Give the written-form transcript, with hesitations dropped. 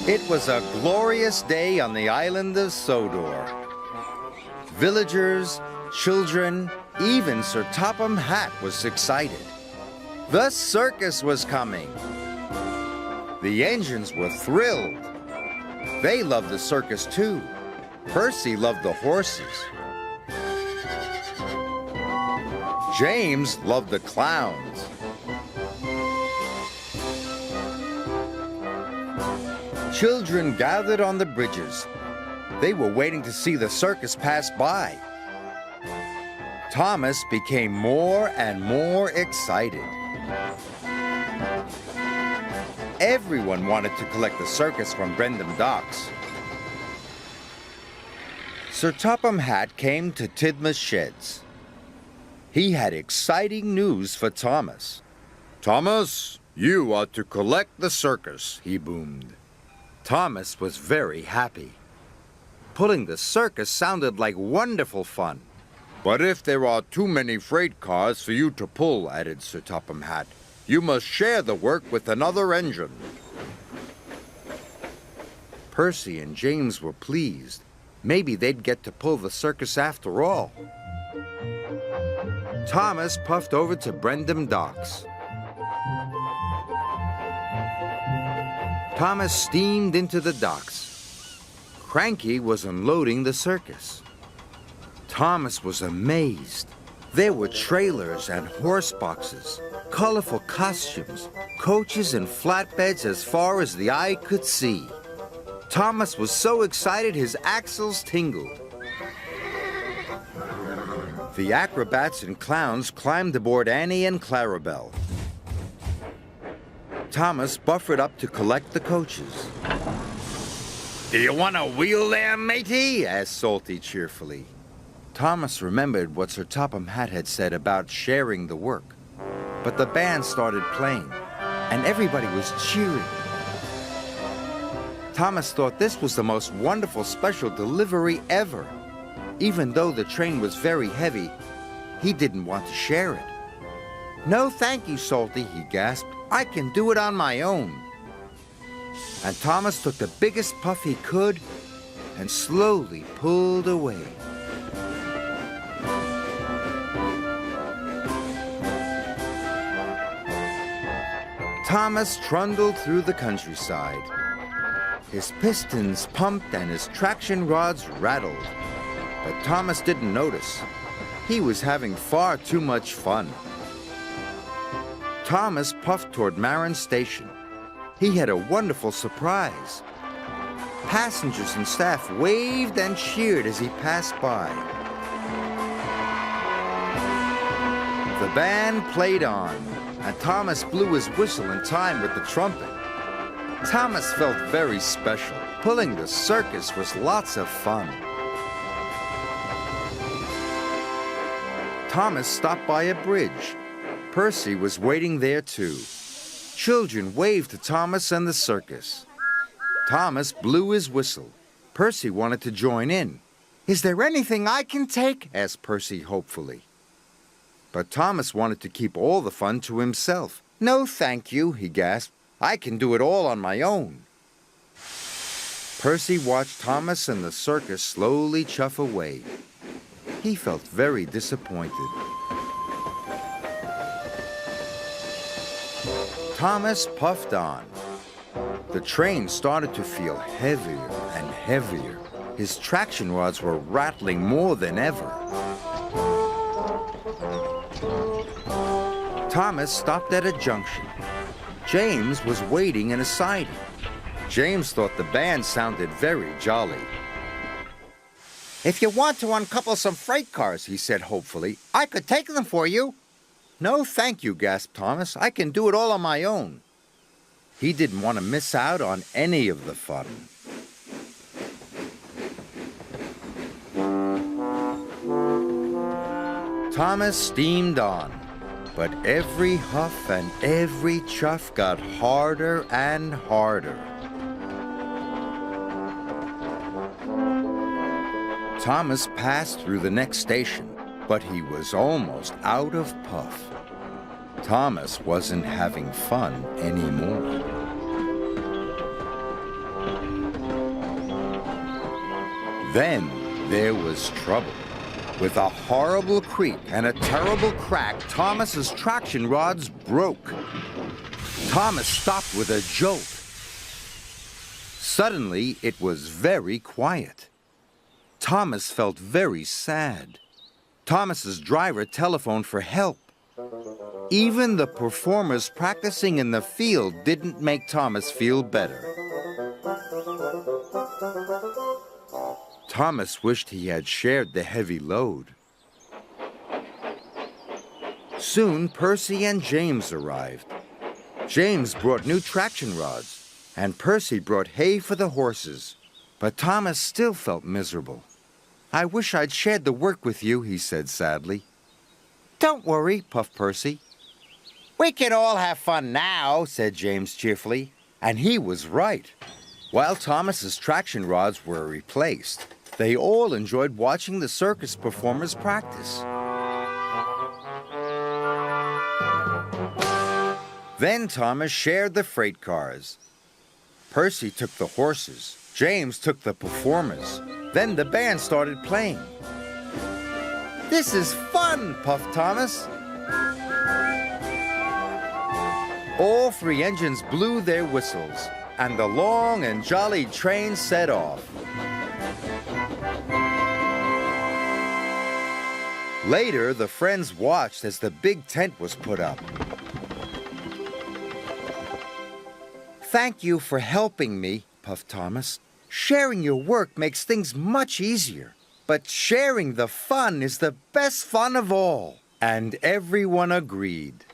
It was a glorious day on the island of Sodor. Villagers, children, even Sir Topham Hatt was excited. The circus was coming. The engines were thrilled. They loved the circus too. Percy loved the horses. James loved the clowns. Children gathered on the bridges. They were waiting to see the circus pass by. Thomas became more and more excited. Everyone wanted to collect the circus from Brendam Docks. Sir Topham Hatt came to Tidmouth Sheds. He had exciting news for Thomas. "Thomas, you are to collect the circus," he boomed. Thomas was very happy. Pulling the circus sounded like wonderful fun. "But if there are too many freight cars for you to pull," added Sir Topham Hatt, "you must share the work with another engine." Percy and James were pleased. Maybe they'd get to pull the circus after all. Thomas puffed over to Brendam Docks. Thomas steamed into the docks. Cranky was unloading the circus. Thomas was amazed. There were trailers and horse boxes, colorful costumes, coaches and flatbeds as far as the eye could see. Thomas was so excited his axles tingled. The acrobats and clowns climbed aboard Annie and Clarabelle. Thomas buffered up to collect the coaches. "Do you want a wheel there, matey?" asked Salty cheerfully. Thomas remembered what Sir Topham Hatt had said about sharing the work. But the band started playing, and everybody was cheering. Thomas thought this was the most wonderful special delivery ever. Even though the train was very heavy, he didn't want to share it. "No, thank you, Salty," he gasped. "I can do it on my own." And Thomas took the biggest puff he could and slowly pulled away. Thomas trundled through the countryside. His pistons pumped and his traction rods rattled. But Thomas didn't notice. He was having far too much fun. Thomas puffed toward Marin Station. He had a wonderful surprise. Passengers and staff waved and cheered as he passed by. The band played on, and Thomas blew his whistle in time with the trumpet. Thomas felt very special. Pulling the circus was lots of fun. Thomas stopped by a bridge. Percy was waiting there too. Children waved to Thomas and the circus. Thomas blew his whistle. Percy wanted to join in. "Is there anything I can take?" asked Percy hopefully. But Thomas wanted to keep all the fun to himself. "No, thank you," he gasped. "I can do it all on my own." Percy watched Thomas and the circus slowly chuff away. He felt very disappointed. Thomas puffed on. The train started to feel heavier and heavier. His traction rods were rattling more than ever. Thomas stopped at a junction. James was waiting in a siding. James thought the band sounded very jolly. "If you want to uncouple some freight cars," he said hopefully, "I could take them for you." "No, thank you," gasped Thomas. "I can do it all on my own." He didn't want to miss out on any of the fun. Thomas steamed on, but every huff and every chuff got harder and harder. Thomas passed through the next station, but he was almost out of puff. Thomas wasn't having fun anymore. Then there was trouble. With a horrible creak and a terrible crack, Thomas's traction rods broke. Thomas stopped with a jolt. Suddenly, it was very quiet. Thomas felt very sad. Thomas's driver telephoned for help. Even the performers practicing in the field didn't make Thomas feel better. Thomas wished he had shared the heavy load. Soon, Percy and James arrived. James brought new traction rods, and Percy brought hay for the horses. But Thomas still felt miserable. "I wish I'd shared the work with you," he said sadly. "Don't worry," puffed Percy. "We can all have fun now," said James cheerfully. And he was right. While Thomas's traction rods were replaced, they all enjoyed watching the circus performers practice. Then Thomas shared the freight cars. Percy took the horses. James took the performers. Then the band started playing. "This is fun," puffed Thomas. All three engines blew their whistles, and the long and jolly train set off. Later, the friends watched as the big tent was put up. "Thank you for helping me," puffed Thomas. "Sharing your work makes things much easier. But sharing the fun is the best fun of all." And everyone agreed.